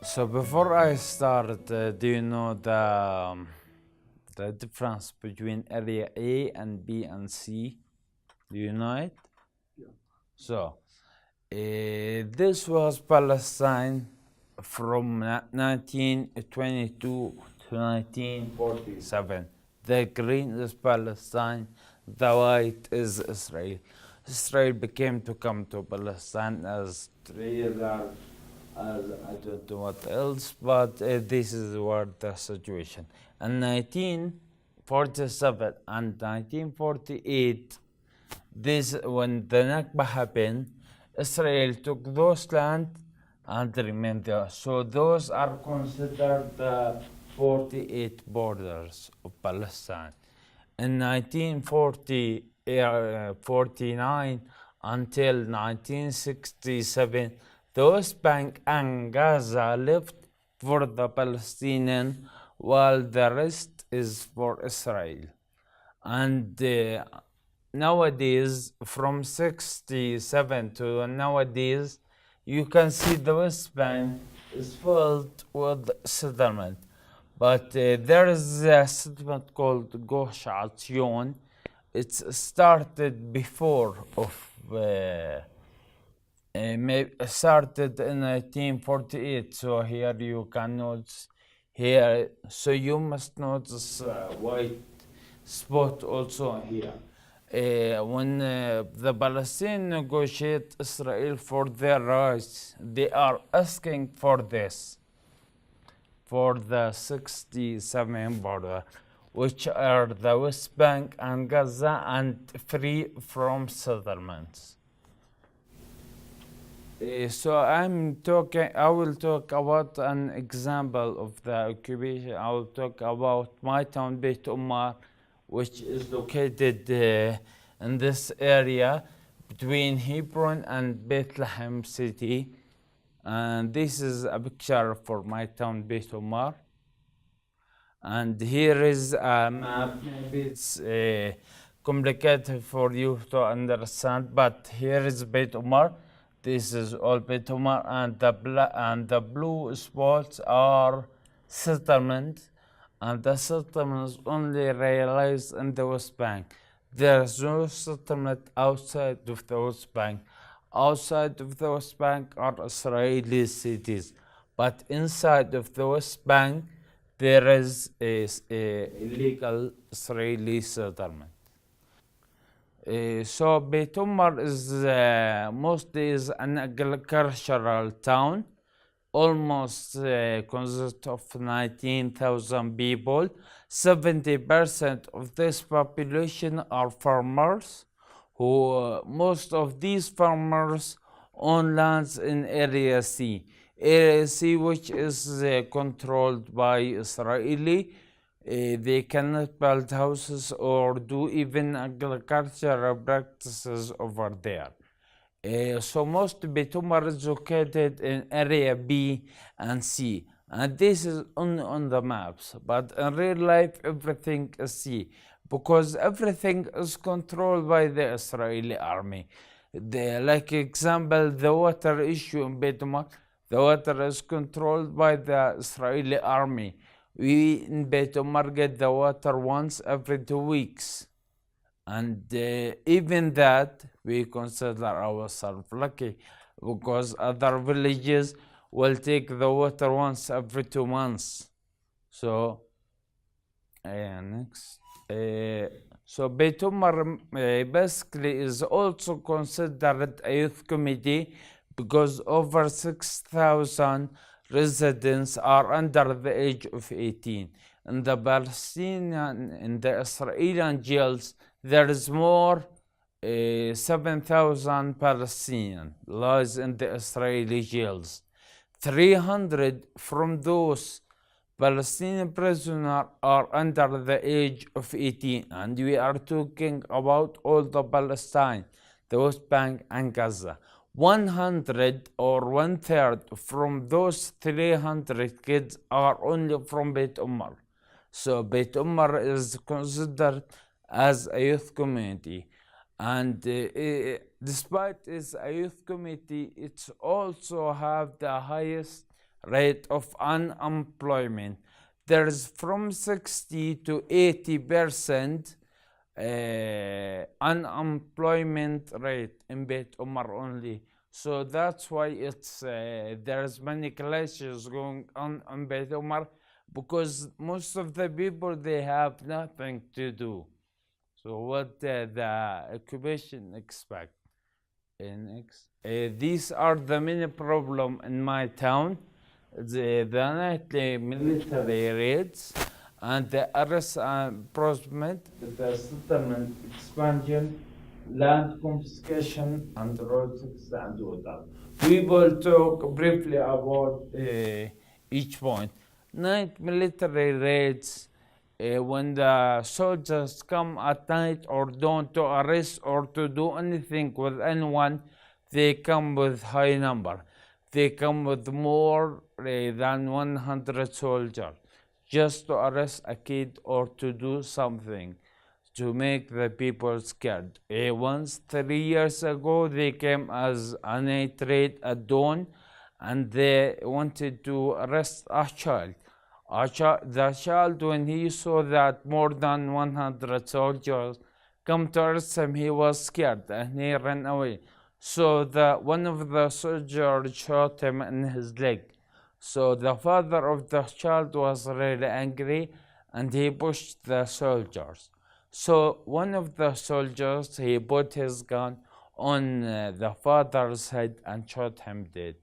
So before I start, do you know the difference between area A and B and C? Do you know it? So this was Palestine from 1922 to 1947. The green is Palestine, the white is Israel. Israel became to come to Palestine as trailer, as I don't know what else, but this is what the situation. In 1947 and 1948, this when the Nakba happened, Israel took those land and remained there. So those are considered the 48 borders of Palestine. In 1949 until 1967, the West Bank and Gaza left for the Palestinian, while the rest is for Israel. And nowadays, from 67 to nowadays, you can see the West Bank is filled with settlement. But there is a settlement called Gosh Atzion. It's started before of started in 1948. So here you can notice here. So you must notice white spot also here. When the Palestinians negotiate Israel for their rights, they are asking for this, for the 67 border, which are the West Bank and Gaza and free from settlements. So I will talk about an example of the occupation. I will talk about my town, Beit Ummar, which is located in this area between Hebron and Bethlehem city. And this is a picture for my town, Beit Ummar. And here is a map. Maybe it's complicated for you to understand, but here is Beit Ummar. This is all Beit Ummar, and the blue spots are settlements, and the settlements only realized in the West Bank. There is no settlement outside of the West Bank. Outside of the West Bank are Israeli cities, but inside of the West Bank there is a illegal Israeli settlement. So Beit Ummar is mostly is an agricultural town, almost consists of 19,000 people. 70% of this population are farmers, who most of these farmers own lands in Area C. Area C, which is controlled by Israeli. They cannot build houses or do even agricultural practices over there. So most Beit Ummar is located in area B and C, and this is only on the maps, but in real life everything is C, because everything is controlled by the Israeli army. Like example, the water issue in Beit Ummar, the water is controlled by the Israeli army. We in Beit Ummar get the water once every 2 weeks. And even that, we consider ourselves lucky, because other villages will take the water once every 2 months. So, next. So Beit Ummar basically is also considered a youth committee, because over 6,000 residents are under the age of 18. In the Palestinian, in the Israeli jails, there is more 7,000 Palestinian lies in the Israeli jails. 300 from those Palestinian prisoners are under the age of 18, and we are talking about all the Palestine, the West Bank and Gaza. 100 or 1/3 from those 300 kids are only from Beit Ummar. So Beit Ummar is considered as a youth community, and despite it's a youth committee, it's also have the highest rate of unemployment. There's from 60 to 80% unemployment rate in Beit Ummar only. So that's why there's many clashes going on in Beit Ummar, because most of the people, they have nothing to do. So what the occupation expect? Next. These are the main problem in my town. The nightly military raids and the arrest and imprisonment, the settlement expansion, land confiscation, and road and water. We will talk briefly about each point. Night military raids, when the soldiers come at night or don't to arrest or to do anything with anyone, they come with high number. They come with more than 100 soldiers just to arrest a kid or to do something to make the people scared. Once 3 years ago, they came as a night raid at dawn, and they wanted to arrest a child. The child, when he saw that more than 100 soldiers come to arrest him, he was scared and he ran away. So one of the soldiers shot him in his leg. So the father of the child was really angry and he pushed the soldiers. So one of the soldiers, he put his gun on the father's head and shot him dead.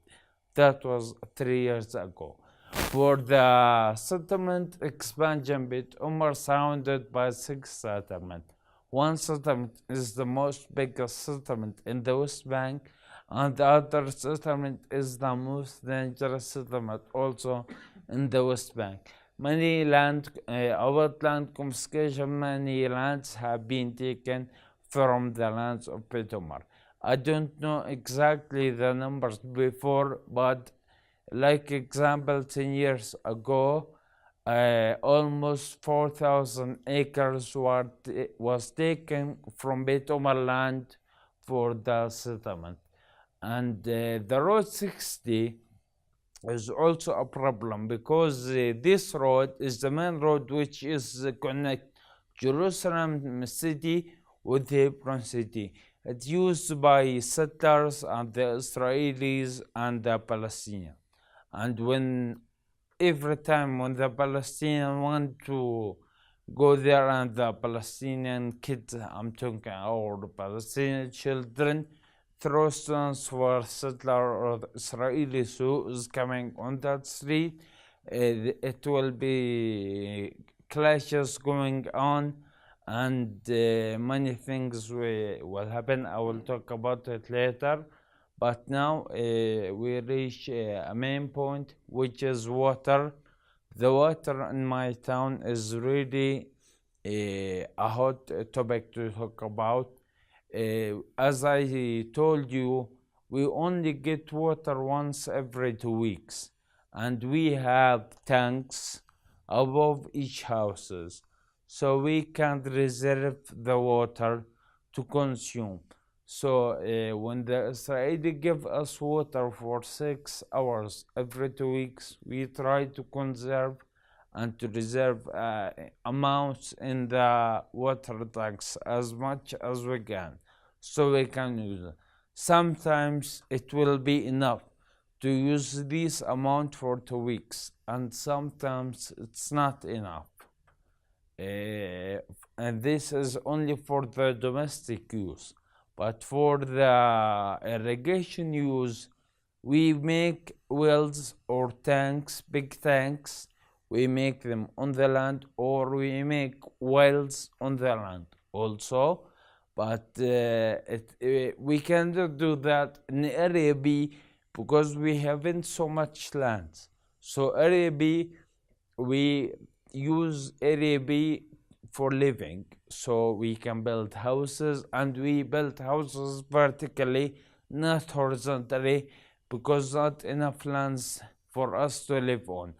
That was 3 years ago. For the settlement expansion, Beit Ummar surrounded by 6 settlements. One settlement is the most biggest settlement in the West Bank, and the other settlement is the most dangerous settlement also in the West Bank. Many about land confiscation, many lands have been taken from the lands of Beit Ummar. I don't know exactly the numbers before, but like example, 10 years ago, almost 4,000 acres was taken from Beit Ummar land for the settlement. And the road 60 is also a problem, because this road is the main road which is connect Jerusalem city with Hebron city. It's used by settlers and the Israelis and the Palestinians. And every time when the Palestinians want to go there, and the Palestinian kids, I'm talking, or Palestinian children, throw stones for settler or Israelis who is coming on that street, it will be clashes going on, and many things will happen. I will talk about it later. But now we reach a main point, which is water. The water in my town is really a hot topic to talk about. As I told you, we only get water once every 2 weeks, and we have tanks above each houses, so we can't reserve the water to consume. So when the Israeli give us water for 6 hours every 2 weeks, we try to conserve and to reserve amounts in the water tanks as much as we can, so we can use it. Sometimes it will be enough to use this amount for 2 weeks, and sometimes it's not enough. And this is only for the domestic use. But for the irrigation use, we make wells or tanks, big tanks. We make them on the land, or we make wells on the land also. But we cannot do that in Area B because we haven't so much land. So Area B, we use Area B for living, so we can build houses, and we build houses vertically, not horizontally, because not enough lands for us to live on.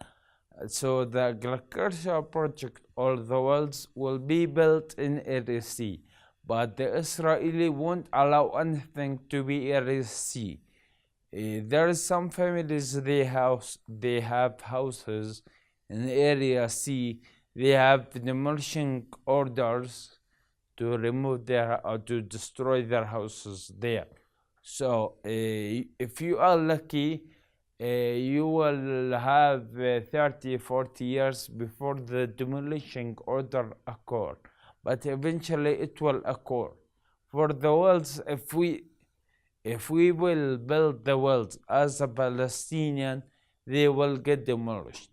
So the agricultural project, all the wells will be built in Area C, but the Israeli won't allow anything to be Area C. There is some families they have houses in area C. They have demolition orders to remove their or to destroy their houses there. So if you are lucky, you will have 30, 40 years before the demolition order occur, but eventually it will occur. For the walls, if we will build the walls as a Palestinian, they will get demolished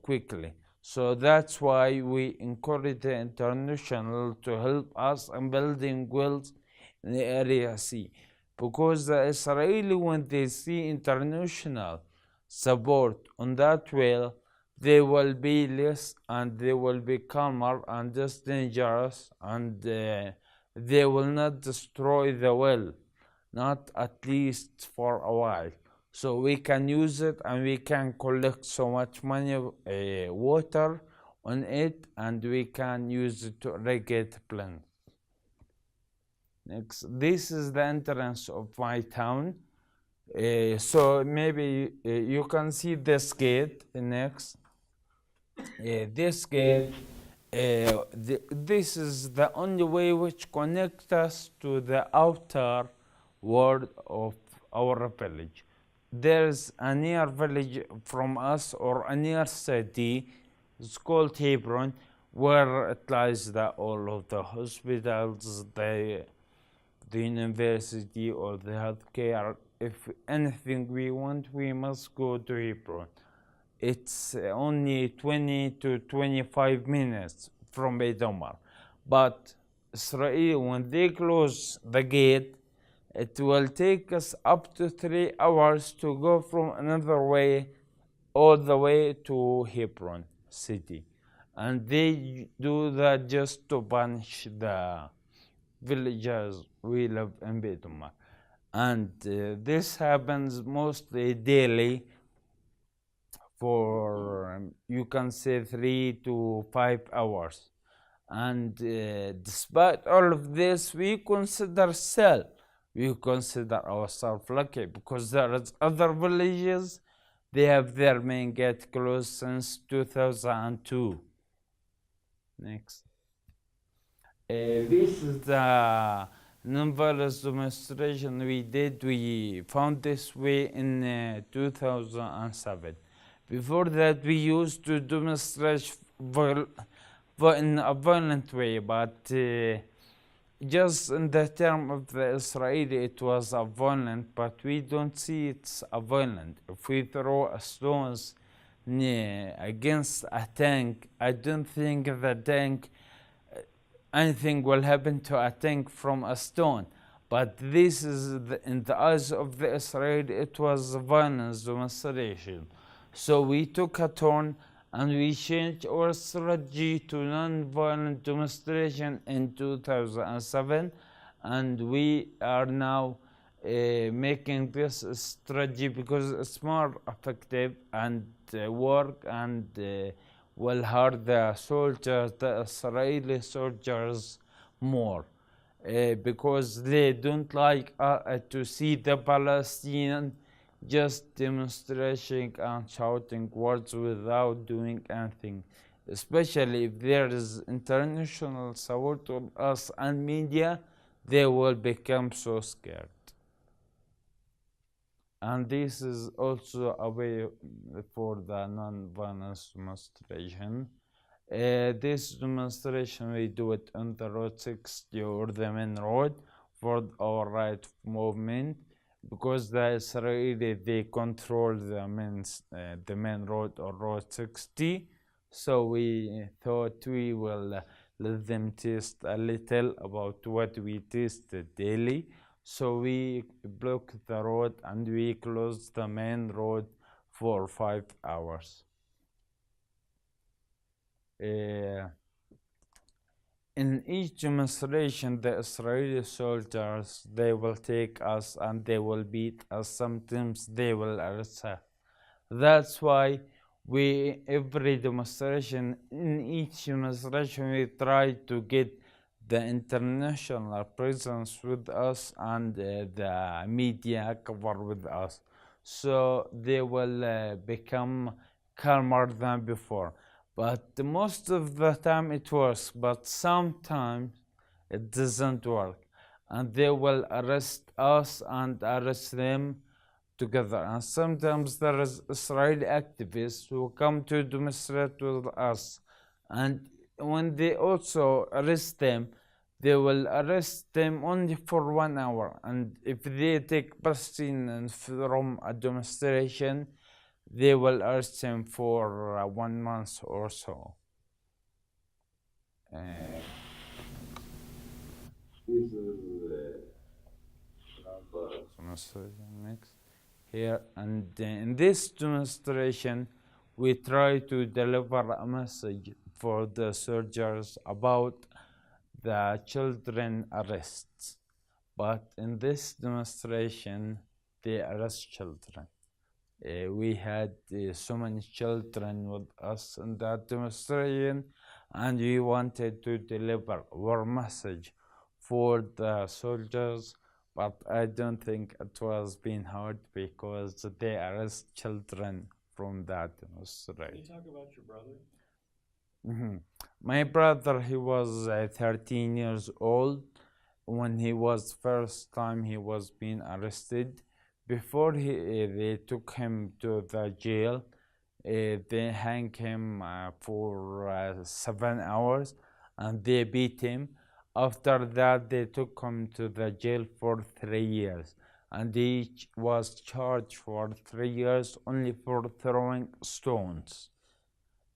quickly. So that's why we encourage the international to help us in building walls in the area C. Because the Israeli, when they see international support on that well, they will be less and they will be calmer and less dangerous, and they will not destroy the well, not at least for a while. So we can use it and we can collect so much money, water on it, and we can use it to irrigate plants. Next, this is the entrance of my town. So maybe you can see this gate next. This gate, this is the only way which connects us to the outer world of our village. There's a near village from us, or a near city. It's called Hebron, where it lies all of the hospitals, the university, or the healthcare. If anything we want, we must go to Hebron. It's only 20 to 25 minutes from Beit Ummar. But Israel, when they close the gate, it will take us up to 3 hours to go from another way all the way to Hebron city. And they do that just to punish the villagers we live in Beit Ummar. And this happens mostly daily for, you can say, 3 to 5 hours. And despite all of this, we consider ourselves lucky, because there is other villages, they have their main gate closed since 2002. Next. This is the non-violence demonstration we did. We found this way in 2007. Before that, we used to demonstrate in a violent way, but just in the term of the Israeli, it was a violent, but we don't see it's a violent. If we throw a stones against a tank, I don't think the tank, anything will happen to a tank from a stone. But this is, in the eyes of the Israeli, it was a violence demonstration. So we took a turn and we changed our strategy to non-violent demonstration in 2007, and we are now making this strategy because it's more effective and work and will hurt the soldiers, the Israeli soldiers, more. Because they don't like to see the Palestinian just demonstrating and shouting words without doing anything, especially if there is international support of us and media, they will become so scared. And this is also a way for the non-violence demonstration. This demonstration, we do it on the Road 60 or the main road for our right movement, because the Israeli, they control the main road, or Road 60. So we thought we will let them taste a little about what we tasted daily. So we blocked the road and we closed the main road for 5 hours. In each demonstration, the Israeli soldiers, they will take us and they will beat us. Sometimes they will arrest us. That's why in each demonstration, we try to get the international presence with us and the media cover with us, so they will become calmer than before. But most of the time it works, but sometimes it doesn't work, and they will arrest us and arrest them together. And sometimes there is Israeli activists who come to demonstrate with us, and when they also arrest them, they will arrest them only for 1 hour. And if they take Palestinians from a demonstration, they will arrest them for 1 month or so. Uh, this is demonstration next here, and in this demonstration we try to deliver a message for the soldiers about the children arrests, but in this demonstration they arrest children. We had so many children with us in that demonstration, and we wanted to deliver our message for the soldiers, but I don't think it was being hard because they arrest children from that demonstration. Can you talk about your brother? My brother, he was 13 years old when he was first time he was being arrested. Before they took him to the jail, they hang him for 7 hours, and they beat him. After that, they took him to the jail for 3 years, and he was charged for 3 years only for throwing stones.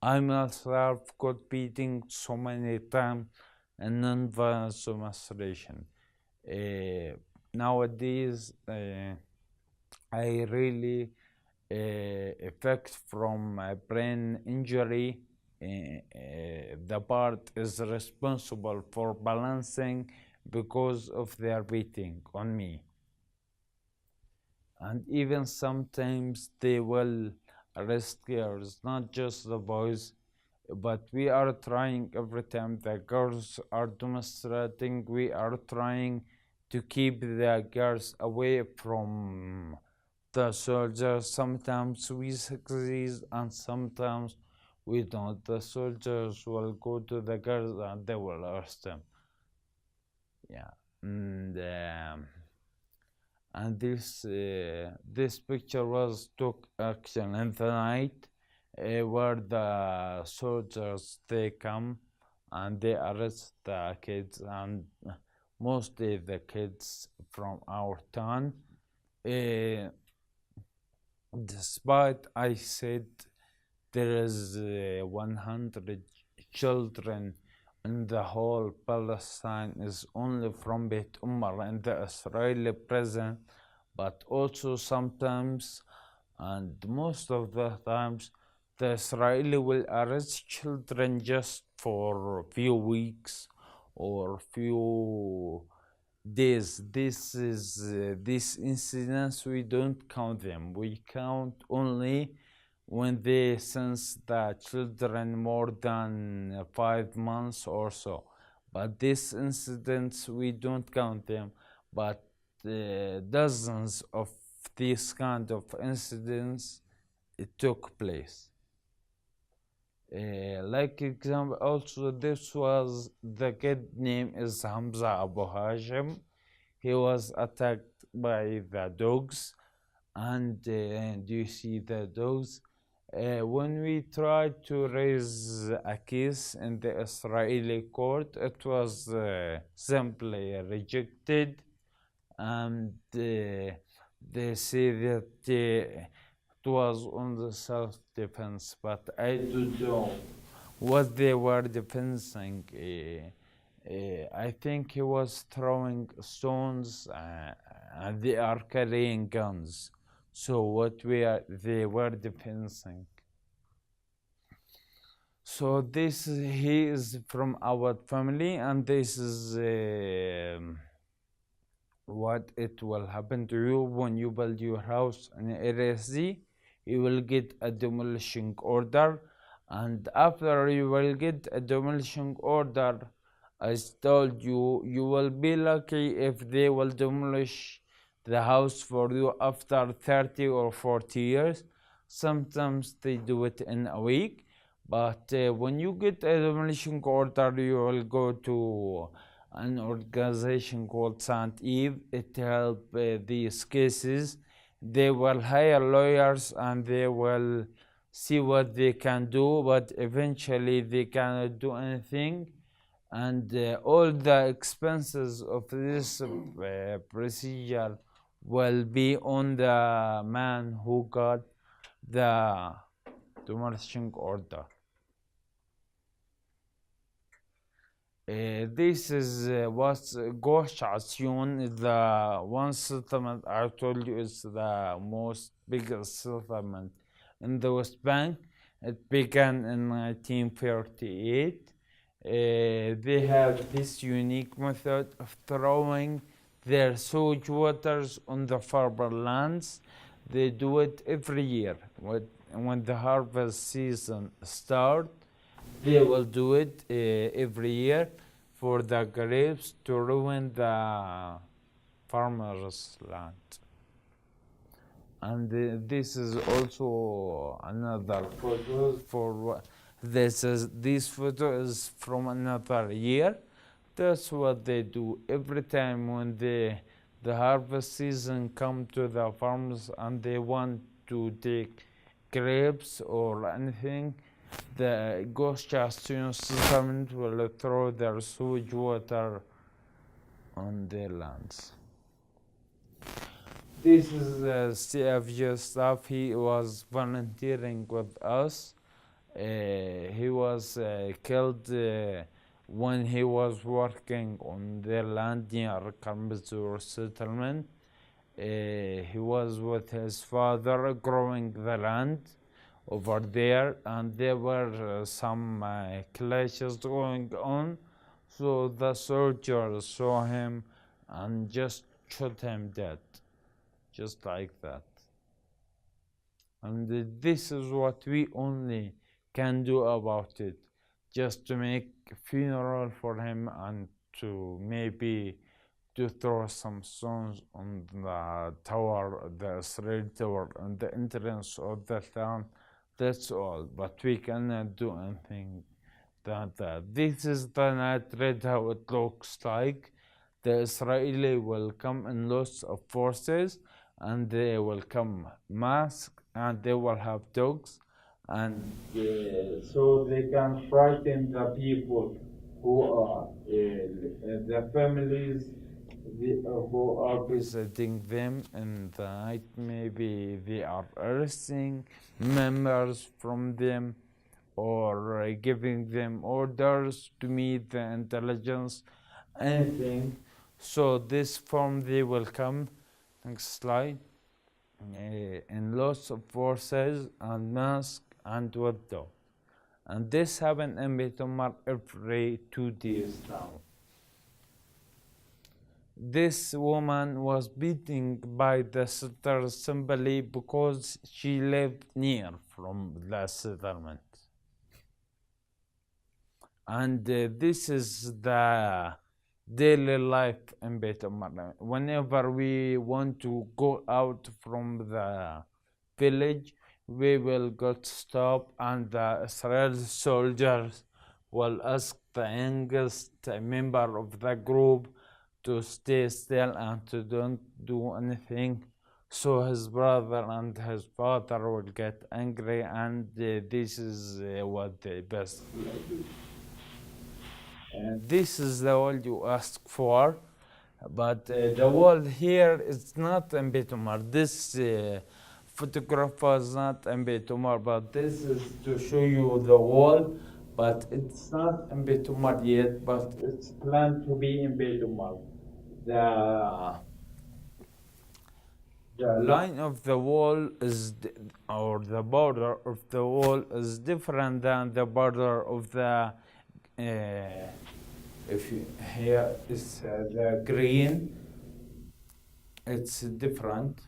I myself got beating so many times in non-violent demonstration. Nowadays, I really effect from brain injury. The part is responsible for balancing because of their beating on me. And even sometimes they will arrest girls, not just the boys, but we are trying every time the girls are demonstrating, we are trying to keep the girls away from the soldiers. Sometimes we succeed and sometimes we don't. The soldiers will go to the girls and they will arrest them. Yeah. And this picture was took action in the night, where the soldiers they come and they arrest the kids, and mostly the kids from our town. Despite I said there is 100 children in the whole Palestine is only from Beit Ummar in the Israeli prison, but also sometimes, and most of the times, the Israeli will arrest children just for a few weeks or few days. These incidents, we don't count them. We count only when they sense the children more than 5 months or so. But these incidents, we don't count them. But dozens of these kind of incidents it took place. Like example, also this was the kid name is Hamza Abu Hashim. He was attacked by the dogs, and do you see the dogs? When we tried to raise a case in the Israeli court, it was simply rejected, and they say that it was on the self-defense, but I don't know what they were defending. I think he was throwing stones, and they are carrying guns. So they were defending. So he is from our family, and this is what it will happen to you when you build your house in RSD. You will get a demolition order, and after you will get a demolition order, I told you, you will be lucky if they will demolish the house for you after 30 or 40 years. Sometimes they do it in a week, but when you get a demolition order, you will go to an organization called Saint Eve. It helps these cases. They will hire lawyers and they will see what they can do, but eventually they cannot do anything, and all the expenses of this procedure will be on the man who got the demolition order. This is what Gosh Asyon, the one settlement I told you is the most biggest settlement in the West Bank. It began in 1938. They have this unique method of throwing their sewage waters on the farmer lands. They do it every year. When the harvest season starts, they will do it every year for the grapes to ruin the farmer's land. And this is also another photo for this photo is from another year. That's what they do every time when the harvest season come to the farms and they want to take grapes or anything. The ghost settlement will throw their sewage water on their lands. This is CFG staff. He was volunteering with us. He was killed when he was working on their land near Karamazur settlement. He was with his father growing the land over there, and there were some clashes going on, so the soldiers saw him and just shot him dead, just like that. And this is what we only can do about it, just to make a funeral for him and to maybe to throw some stones on the tower, the Israeli tower, and the entrance of the town. That's all, but we cannot do anything than that. This is the night red, how it looks like. The Israeli will come in lots of forces, and they will come masked, and they will have dogs, and so they can frighten the people who are the families who are visiting them in the night. Maybe they are arresting members from them or giving them orders to meet the intelligence, anything. So this form they will come, next slide, in lots of forces and masked and with dogs. And this happened in Beit Ummar every 2 days now. This woman was beaten by the settlers simply because she lived near from the settlement. And this is the daily life in Beit Ummar. Whenever we want to go out from the village, we will get stopped, and the Israeli soldiers will ask the youngest member of the group to stay still and to don't do anything. So his brother and his father will get angry, and this is what they best do. And this is the wall you ask for, but the wall here is not in Beit Ummar. This photograph was not in Beit Ummar, but this is to show you the wall, but it's not in Beit Ummar yet, but it's planned to be in Beit Ummar. The line of the wall is, or the border of the wall is different than the border of the, if you, here is the green, it's different.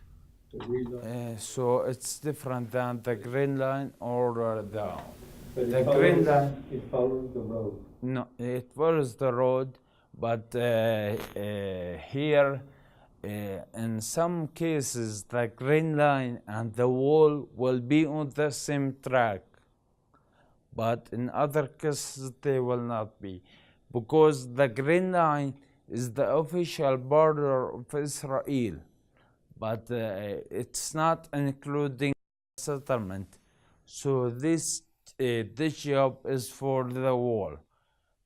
So it's different than the green line or the But The green line. it follows the road. No, it follows the road, but here, in some cases, the green line and the wall will be on the same track, but in other cases, they will not be, because the green line is the official border of Israel, but it's not including settlement. So this job is for the wall.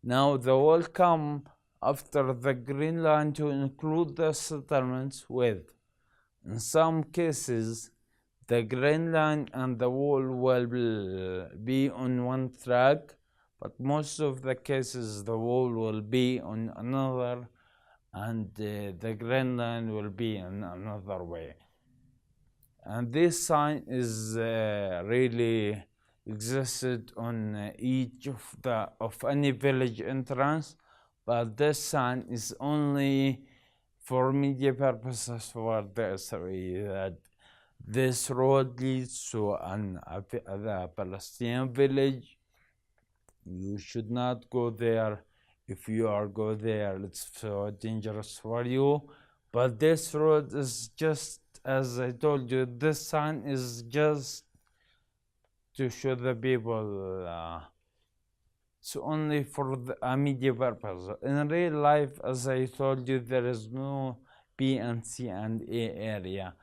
Now the wall come after the green line to include the settlements with. In some cases, the green line and the wall will be on one track, but most of the cases the wall will be on another, and the green line will be in another way. And this sign is really existed on each of any village entrance, but this sign is only for media purposes for the Israeli, that this road leads to the Palestinian village. You should not go there. If you are go there, it's so dangerous for you. But this road is just, as I told you, this sign is just to show the people. It's only for a media purpose. In real life, as I told you, there is no B and C and A area.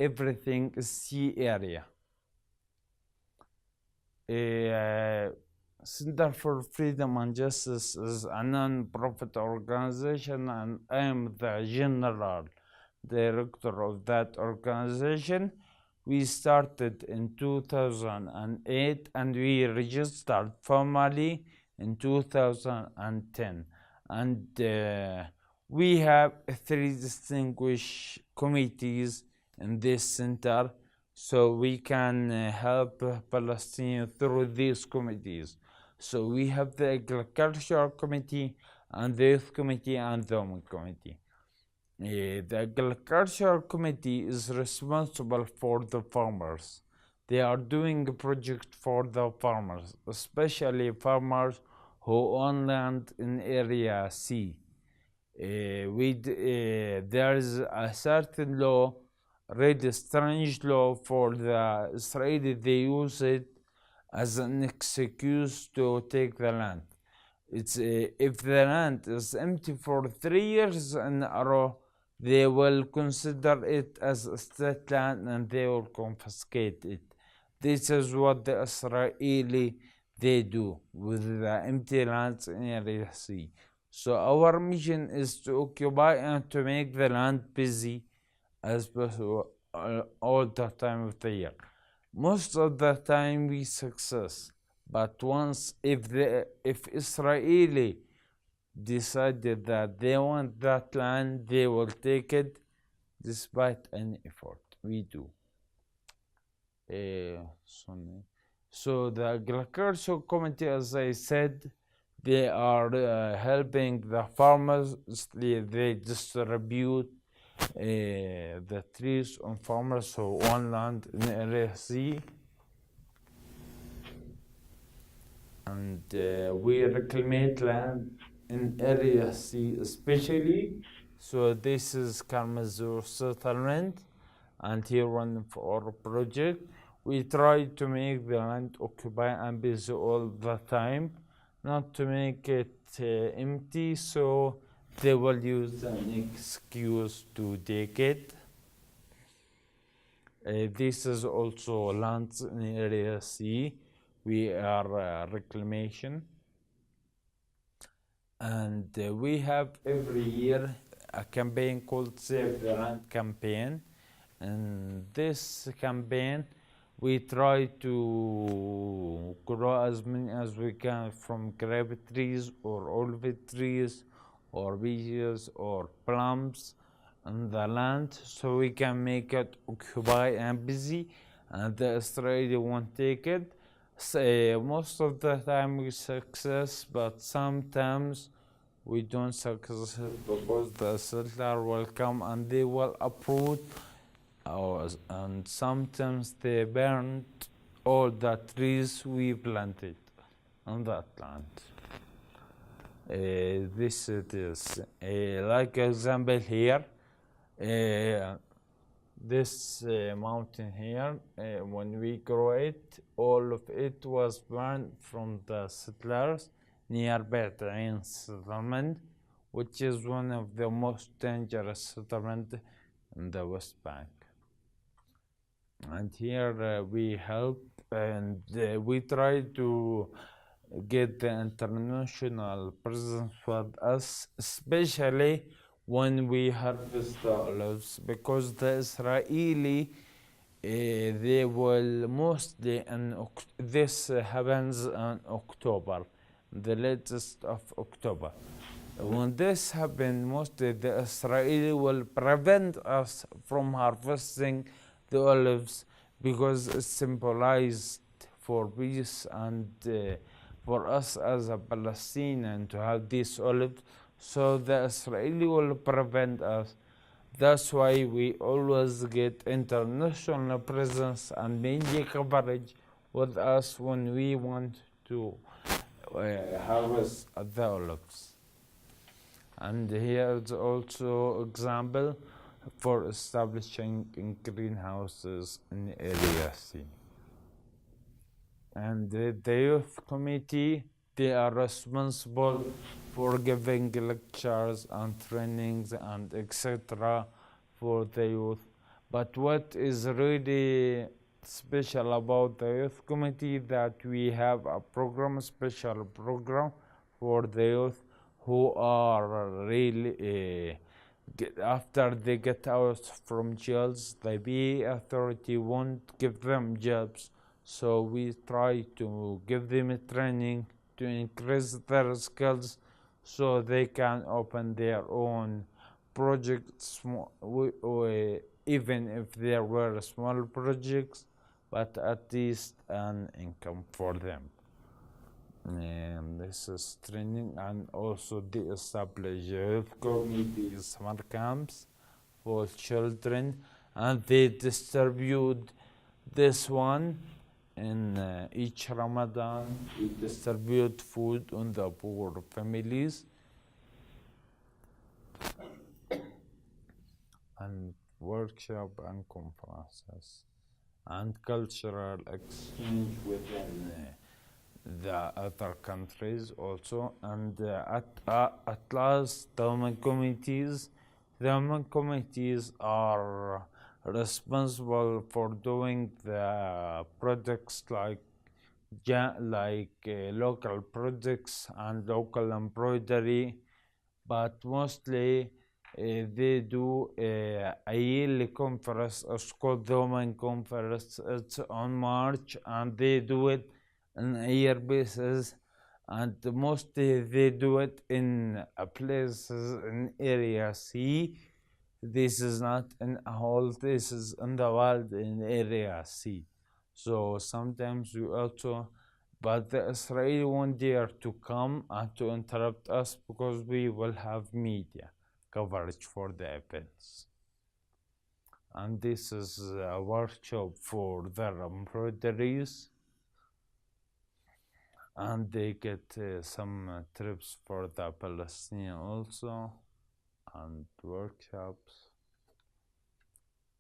Everything is C area. Center for Freedom and Justice is a non-profit organization, and I am the general director of that organization. We started in 2008 and we registered formally in 2010. And we have 3 distinguished committees in this center, so we can help Palestinians through these committees. So we have the Agricultural Committee and the Youth Committee and the Women Committee. The Agricultural Committee is responsible for the farmers. They are doing a project for the farmers, especially farmers who own land in Area C. There is a certain law, really strange law for the Israeli. They use it as an excuse to take the land. It's if the land is empty for 3 years in a row, they will consider it as state land and they will confiscate it. This is what the Israeli they do with the empty lands in Area C. So our mission is to occupy and to make the land busy as possible all the time of the year. Most of the time we success, but once if Israeli decided that they want that land, they will take it despite any effort we do. So the Agricultural Committee, as I said, they are helping the farmers. They distribute the trees on farmers who own land in Area C. And we reclaim land in Area C especially. So this is Kalamazoo settlement, and here one for our project. We try to make the land occupy and busy all the time, not to make it empty, so they will use an excuse to take it. This is also lands in Area C. We are reclamation, and we have every year a campaign called Save the Land campaign. And this campaign, we try to grow as many as we can from grape trees or olive trees or beeches or plums on the land, so we can make it occupy and busy, and the Israeli won't take it. Most of the time we success, but sometimes we don't success because the settler will come and they will uproot ours, and sometimes they burn all the trees we planted on that land. This it is like example here. Uh, this mountain here, when we grow it, all of it was burned from the settlers near Beit Ummar settlement, which is one of the most dangerous settlements in the West Bank. And here we help and we try to get the international presence with us, especially when we harvest the olives, because the Israeli they will mostly this happens in October, the latest of October. When this happens, mostly the Israeli will prevent us from harvesting the olives because it's symbolized for peace and for us as a Palestinian to have these olives. So the Israeli will prevent us. That's why we always get international presence and media coverage with us when we want to harvest the olives. And here's also example for establishing greenhouses in Area C. And the youth committee, they are responsible for giving lectures and trainings and etc. for the youth. But what is really special about the youth committee that we have a program, special program for the youth who are really after they get out from jails, the BA authority won't give them jobs. So we try to give them a training to increase their skills so they can open their own projects, even if there were small projects, but at least an income for them. And this is training, and also they establish youth communities, summer camps for children, and they distribute this one in each Ramadan. We distribute food on the poor families and workshop and conferences and cultural exchange within the other countries also. And at last, the women committees are responsible for doing the projects like local projects and local embroidery, but mostly they do a yearly conference. It's called the Women Conference. It's on March, and they do it on a year basis, and mostly they do it in places in Area C. This is not in a whole, this is in the world in Area C. So sometimes we also, but the Israeli won't dare to come and to interrupt us because we will have media coverage for the events. And this is a workshop for their embroideries, and they get some trips for the Palestinian also, and workshops.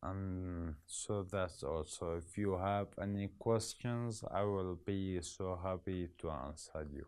And so that's also, if you have any questions, I will be so happy to answer you.